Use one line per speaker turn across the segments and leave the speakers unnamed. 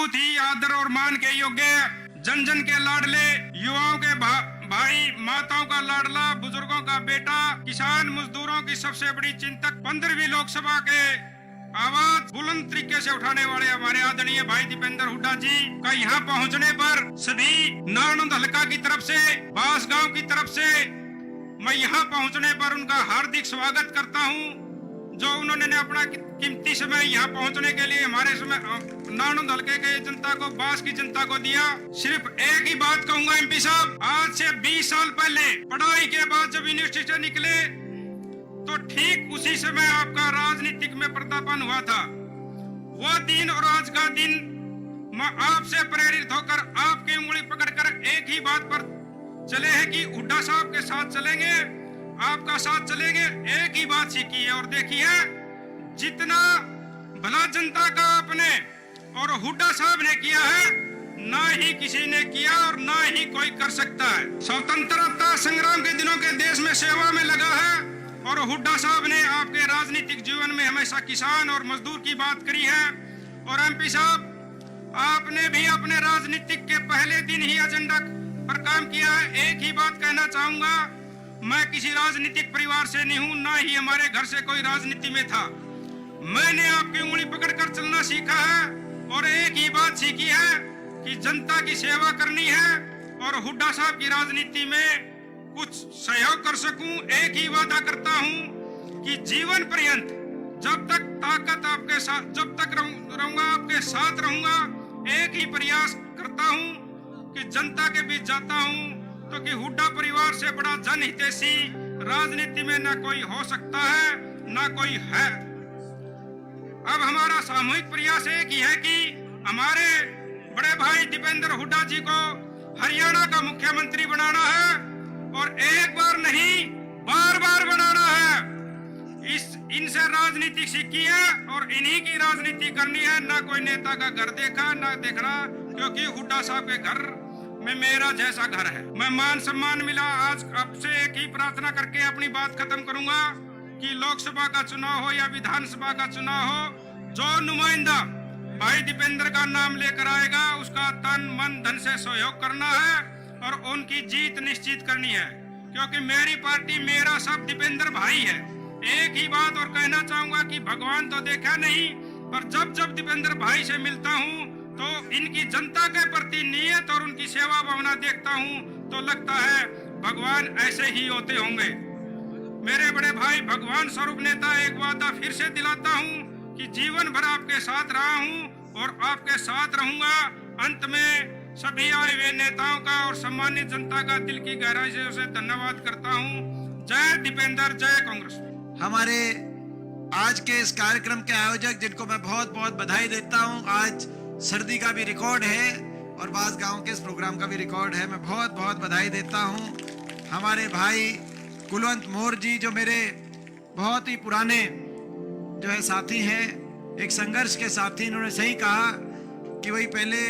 बहुत ही आदर और मान के योग्य, जन जन के लाडले, युवाओं के भाई, माताओं का लाडला, बुजुर्गों का बेटा, किसान मजदूरों की सबसे बड़ी चिंतक, 15वीं लोकसभा के आवाज बुलंद तरीके से उठाने वाले हमारे आदरणीय भाई दीपेंद्र हुड्डा जी का यहाँ पहुँचने पर सभी नारनौंद हल्का की तरफ से, बांसगांव की तरफ से मैं यहाँ पहुँचने पर उनका हार्दिक स्वागत करता हूँ। जो उन्होंने अपना कीमती समय यहाँ पहुँचने के लिए हमारे समय नारनौंद हल्के के जनता को, बांस की जनता को दिया। सिर्फ एक ही बात कहूंगा एमपी साहब, आज से 20 साल पहले पढ़ाई के बाद जब यूनिवर्सिटी से निकले तो ठीक उसी समय आपका राजनीतिक में पर्दापण हुआ था। वो दिन और आज का दिन मैं आपसे प्रेरित होकर आपकी उंगली पकड़कर एक ही बात पर चले हैं कि हुड्डा साहब के साथ चलेंगे, आपका साथ चलेंगे। एक ही बात सीखी है और देखी है, जितना भला जनता का आपने और हुड्डा साहब ने किया है, ना ही किसी ने किया और ना ही कोई कर सकता है। स्वतंत्रता संग्राम के दिनों के देश में सेवा में लगा है और हुड्डा साहब ने आपके राजनीतिक जीवन में हमेशा किसान और मजदूर की बात करी है। और एमपी साहब, आपने भी अपने राजनीतिक के पहले दिन ही एजेंडा पर काम किया है। एक ही बात कहना चाहूंगा, मैं किसी राजनीतिक परिवार से नहीं हूं, ना ही हमारे घर से कोई राजनीति में था। मैंने आपकी उंगली पकड़कर चलना सीखा है और एक ही बात सीखी है कि जनता की सेवा करनी है और हुड्डा साहब की राजनीति में कुछ सहयोग कर सकूं। एक ही वादा करता हूं कि जीवन पर्यंत जब तक ताकत आपके साथ, जब तक रहूंगा आपके साथ रहूंगा। एक ही प्रयास करता हूं कि जनता के बीच जाता हूं तो कि हुड्डा परिवार से बड़ा जनहितैषी राजनीति में ना कोई हो सकता है, ना कोई है। अब हमारा सामूहिक प्रयास एक ही है कि हमारे बड़े भाई दीपेंद्र हुड्डा जी को हरियाणा का मुख्यमंत्री बनाना है और एक बार नहीं, बार बार बनाना है। इनसे राजनीति सीखी है और इन्हीं की राजनीति करनी है। ना कोई नेता का घर देखा, ना देखना, क्योंकि हुड्डा साहब के घर में मेरा जैसा घर है। मैं मान सम्मान मिला। आज आपसे एक ही प्रार्थना करके अपनी बात खत्म करूंगा कि लोकसभा का चुनाव हो या विधानसभा का चुनाव हो, जो नुमाइंदा भाई दीपेंद्र का नाम लेकर आएगा उसका तन मन धन से सहयोग करना है और उनकी जीत निश्चित करनी है। क्योंकि मेरी पार्टी, मेरा सब दीपेंद्र भाई है। एक ही बात और कहना चाहूंगा कि भगवान तो देखा नहीं, पर जब जब दीपेंद्र भाई से मिलता हूँ तो इनकी जनता के प्रति नियत और उनकी सेवा भावना देखता हूँ तो लगता है भगवान ऐसे ही होते होंगे। मेरे बड़े भाई, भगवान स्वरूप नेता, एक वादा फिर से दिलाता हूँ कि जीवन भर आपके साथ रहा हूँ और आपके साथ रहूंगा। अंत में सभी आए हुए नेताओं का और सम्मानित जनता का दिल की गहराई से उसे धन्यवाद करता हूँ। जय दीपेंद्र, जय कांग्रेस।
हमारे आज के इस कार्यक्रम के आयोजक, जिनको मैं बहुत बहुत बधाई देता हूँ। आज सर्दी का भी रिकॉर्ड है और बांसगांव के इस प्रोग्राम का भी रिकॉर्ड है। मैं बहुत बहुत बधाई देता हूँ हमारे भाई कुलवंत मोर जी, जो मेरे बहुत ही पुराने जो है साथी हैं, एक संघर्ष के साथी। इन्होंने सही कहा कि वही पहले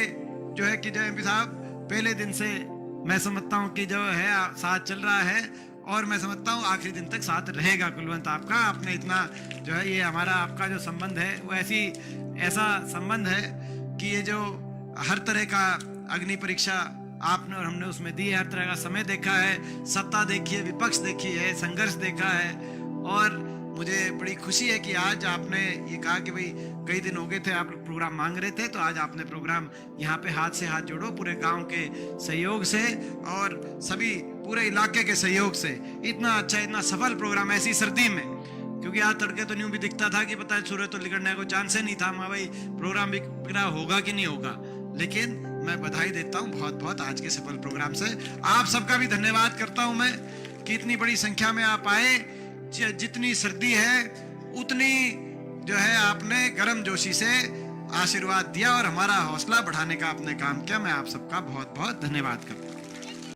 जो है कि जो एमपी साहब, पहले दिन से मैं समझता हूँ कि जो है साथ चल रहा है और मैं समझता हूँ आखिरी दिन तक साथ रहेगा कुलवंत आपका। आपने इतना जो है, ये हमारा आपका जो संबंध है वो ऐसा संबंध है कि ये जो हर तरह का अग्नि परीक्षा आपने और हमने उसमें दी है, हर तरह का समय देखा है, सत्ता देखी है, विपक्ष देखी है, संघर्ष देखा है। और मुझे बड़ी खुशी है कि आज आपने ये कहा कि भाई कई दिन हो गए थे आप प्रोग्राम मांग रहे थे, तो आज आपने प्रोग्राम यहाँ पे हाथ से हाथ जोड़ो, पूरे गांव के सहयोग से और सभी पूरे इलाके के सहयोग से इतना अच्छा, इतना सफल प्रोग्राम ऐसी सर्दी में। क्योंकि आज तड़के तो न्यू भी दिखता था कि पता है सूर्य तो निकलने को चांस ही नहीं था, भाई प्रोग्राम भी होगा कि नहीं होगा। लेकिन मैं बधाई देता हूँ बहुत बहुत आज के सफल प्रोग्राम से। आप सबका भी धन्यवाद करता हूँ मैं कि इतनी बड़ी संख्या में आप आए। जितनी सर्दी है उतनी जो है आपने गर्म जोशी से आशीर्वाद दिया और हमारा हौसला बढ़ाने का आपने काम किया। मैं आप सबका बहुत बहुत धन्यवाद करता हूँ।